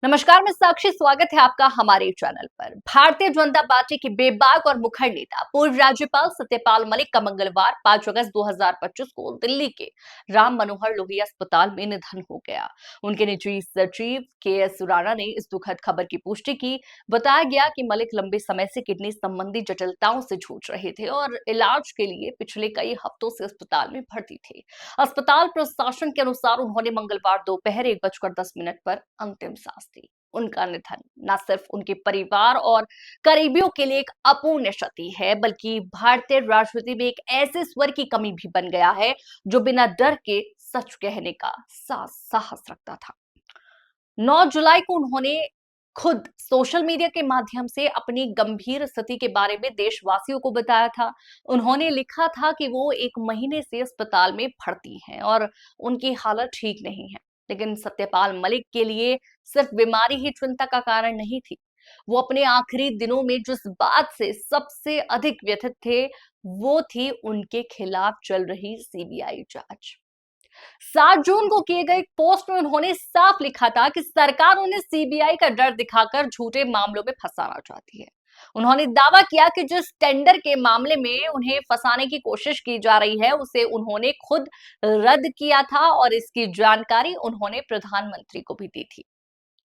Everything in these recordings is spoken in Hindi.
नमस्कार, मैं साक्षी। स्वागत है आपका हमारे चैनल पर। भारतीय जनता पार्टी के बेबाक और मुखर नेता पूर्व राज्यपाल सत्यपाल मलिक का मंगलवार 5 अगस्त 2025 को दिल्ली के राम मनोहर लोहिया अस्पताल में निधन हो गया। उनके निजी सचिव के.एस. सुराणा ने इस दुखद खबर की पुष्टि की। बताया गया कि मलिक लंबे समय से किडनी संबंधी जटिलताओं से जूझ रहे थे और इलाज के लिए पिछले कई हफ्तों से अस्पताल में भर्ती थे। अस्पताल प्रशासन के अनुसार उन्होंने मंगलवार दोपहर 1:10 पर अंतिम सांस ली। उनका निधन न सिर्फ उनके परिवार और करीबियों के लिए एक अपूर्णीय क्षति है, बल्कि भारतीय राजनीति में एक ऐसे स्वर की कमी भी बन गया है जो बिना डर के सच कहने का साहस रखता था। 9 जुलाई को उन्होंने खुद सोशल मीडिया के माध्यम से अपनी गंभीर स्थिति के बारे में देशवासियों को बताया था। उन्होंने लिखा था कि वो 1 महीने से अस्पताल में भर्ती हैं और उनकी हालत ठीक नहीं है। लेकिन सत्यपाल मलिक के लिए सिर्फ बीमारी ही चिंता का कारण नहीं थी। वो अपने आखिरी दिनों में जिस बात से सबसे अधिक व्यथित थे, वो थी उनके खिलाफ चल रही सीबीआई जांच। 7 जून को किए गए एक पोस्ट में उन्होंने साफ लिखा था कि सरकार उन्हें सीबीआई का डर दिखाकर झूठे मामलों में फंसाना चाहती है। उन्होंने दावा किया कि जिस टेंडर के मामले में उन्हें फंसाने की कोशिश की जा रही है, उसे उन्होंने खुद रद्द किया था और इसकी जानकारी उन्होंने प्रधानमंत्री को भी दी थी।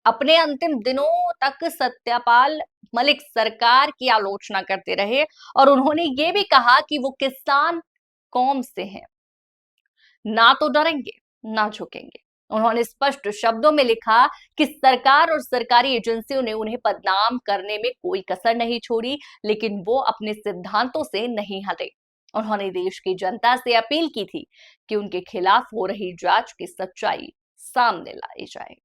अपने अंतिम दिनों तक सत्यपाल मलिक सरकार की आलोचना करते रहे और उन्होंने ये भी कहा कि वो किसान कौम से हैं, ना तो डरेंगे ना झुकेंगे। उन्होंने स्पष्ट शब्दों में लिखा कि सरकार और सरकारी एजेंसियों ने उन्हें बदनाम करने में कोई कसर नहीं छोड़ी, लेकिन वो अपने सिद्धांतों से नहीं हटे। उन्होंने देश की जनता से अपील की थी कि उनके खिलाफ हो रही जांच की सच्चाई सामने लाई जाए।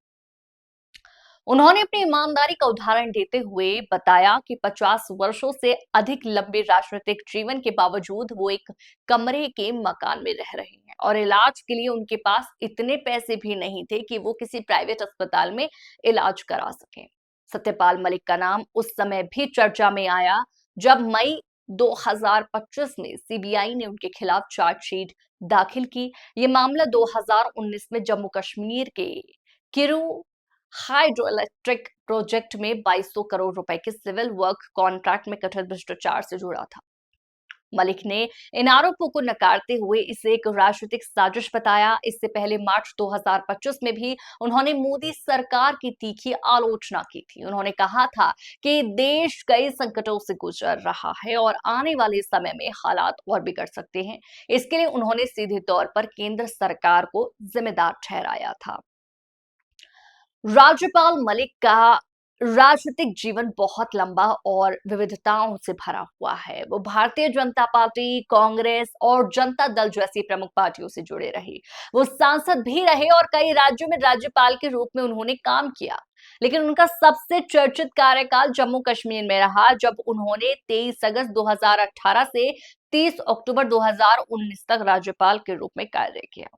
उन्होंने अपनी ईमानदारी का उदाहरण देते हुए बताया कि 50 वर्षों से अधिक लंबे राजनीतिक जीवन के बावजूद वो एक कमरे के मकान में रह रहे हैं और इलाज के लिए उनके पास इतने पैसे भी नहीं थे कि वो किसी प्राइवेट अस्पताल में इलाज करा सकें। सत्यपाल मलिक का नाम उस समय भी चर्चा में आया जब मई 2025 में सीबीआई ने उनके खिलाफ चार्जशीट दाखिल की। ये मामला 2019 में जम्मू कश्मीर के किरू हाइड्रो इलेक्ट्रिक प्रोजेक्ट में 2200 करोड़ रुपए के सिविल वर्क कॉन्ट्रैक्ट में कथित भ्रष्टाचार से जुड़ा था। मलिक ने इन आरोपों को नकारते हुए इसे एक राजनीतिक साजिश बताया। इससे पहले मार्च 2025 में भी उन्होंने मोदी सरकार की तीखी आलोचना की थी। उन्होंने कहा था कि देश कई संकटों से गुजर रहा है और आने वाले समय में हालात और बिगड़ सकते हैं। इसके लिए उन्होंने सीधे तौर पर केंद्र सरकार को जिम्मेदार ठहराया था। राज्यपाल मलिक का राजनीतिक जीवन बहुत लंबा और विविधताओं से भरा हुआ है। वो भारतीय जनता पार्टी, कांग्रेस और जनता दल जैसी प्रमुख पार्टियों से जुड़े रहे। वो सांसद भी रहे और कई राज्यों में राज्यपाल के रूप में उन्होंने काम किया। लेकिन उनका सबसे चर्चित कार्यकाल जम्मू कश्मीर में रहा, जब उन्होंने 23 अगस्त 2018 से 30 अक्टूबर 2019 तक राज्यपाल के रूप में कार्य किया।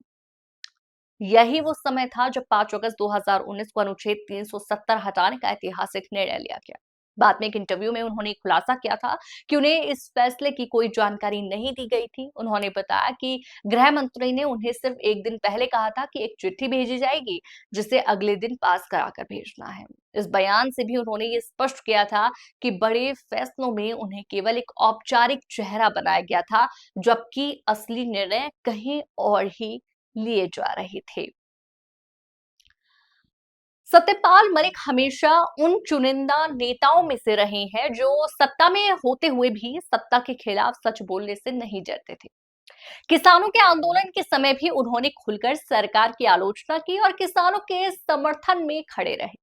यही वो समय था जब 5 अगस्त 2019 को अनुच्छेद 370 हटाने का ऐतिहासिक निर्णय लिया गया। बाद में एक इंटरव्यू में उन्होंने खुलासा किया था कि उन्हें इस फैसले की कोई जानकारी नहीं दी गई थी। उन्होंने बताया कि गृह मंत्री ने उन्हें सिर्फ एक दिन पहले कहा था कि एक चिट्ठी भेजी जाएगी, जिसे अगले दिन पास कराकर भेजना है। इस बयान से भी उन्होंने ये स्पष्ट किया था कि बड़े फैसलों में उन्हें केवल एक औपचारिक चेहरा बनाया गया था, जबकि असली निर्णय कहीं और ही लिए जा रहे थे। सत्यपाल मलिक हमेशा उन चुनिंदा नेताओं में से रहे हैं जो सत्ता में होते हुए भी सत्ता के खिलाफ सच बोलने से नहीं डरते थे। किसानों के आंदोलन के समय भी उन्होंने खुलकर सरकार की आलोचना की और किसानों के समर्थन में खड़े रहे।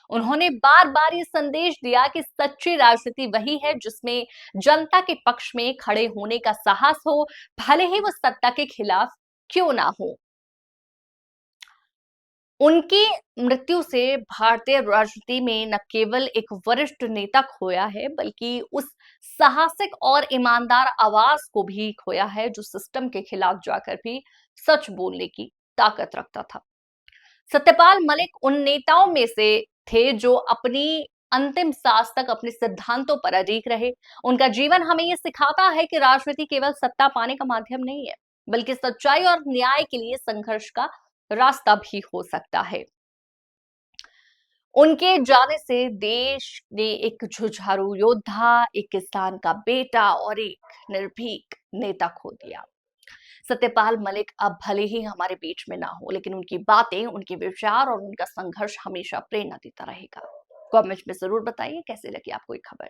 उन्होंने बार बार ये संदेश दिया कि सच्ची राजनीति वही है जिसमें जनता के पक्ष में खड़े होने का साहस हो, भले ही वो सत्ता के खिलाफ क्यों ना हो। उनकी मृत्यु से भारतीय राजनीति में न केवल एक वरिष्ठ नेता खोया है, बल्कि उस साहसिक और ईमानदार आवाज को भी खोया है जो सिस्टम के खिलाफ जाकर भी सच बोलने की ताकत रखता था। सत्यपाल मलिक उन नेताओं में से थे जो अपनी अंतिम सांस तक अपने सिद्धांतों पर अडिग रहे। उनका जीवन हमें यह सिखाता है कि राजनीति केवल सत्ता पाने का माध्यम नहीं है, बल्कि सच्चाई और न्याय के लिए संघर्ष का रास्ता भी हो सकता है। उनके जाने से देश ने एक जुझारू योद्धा, एक किसान का बेटा और एक निर्भीक नेता खो दिया। सत्यपाल मलिक अब भले ही हमारे बीच में ना हो, लेकिन उनकी बातें, उनके विचार और उनका संघर्ष हमेशा प्रेरणा देता रहेगा। कमेंट में जरूर बताइए कैसे लगी आपको ये खबर।